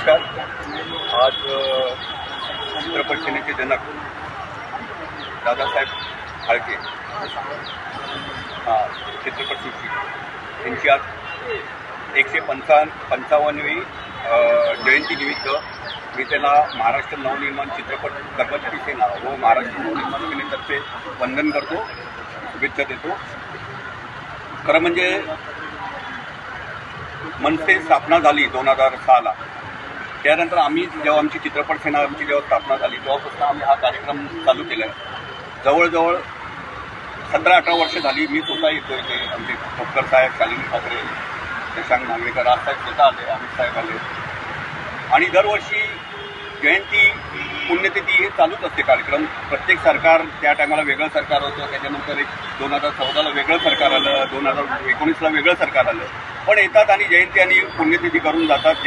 नमस्कार। आज चित्रपट सेनेचे जनक दादासाहेब फाळके चित्रपटसृष्टी यांची आज 155वी जयंतीनिमित्त मी त्यांना महाराष्ट्र नवनिर्माण चित्रपट कर्मचारी सेना व महाराष्ट्र नवनिर्माण सेनेतर्फे वंदन करतो, शुभेच्छा देतो। खरं म्हणजे मनसे स्थापना झाली 2006ला, त्यानंतर आम्ही जेव्हा आमची चित्रपट सेना जेव्हा स्थापना झाली तेव्हापासून आम्ही हा कार्यक्रम चालू केला आहे। जवळजवळ 17-18 वर्ष झाली मी स्वतः येतो इथे। आमचे खोपकर साहेब, शालिनी ठाकरे, शशांक नागवेकर, राजसाहेब स्वतः आले, अमित साहेब आले आणि दरवर्षी जयंती पुण्यतिथी हे चालूच असते कार्यक्रम। प्रत्येक सरकार त्या टायमाला वेगळं सरकार होतं, त्याच्यानंतर 2014ला वेगळं सरकार आलं, 2019ला वेगळं सरकार आलं, पण येतात आणि जयंती आणि पुण्यतिथी करून जातात।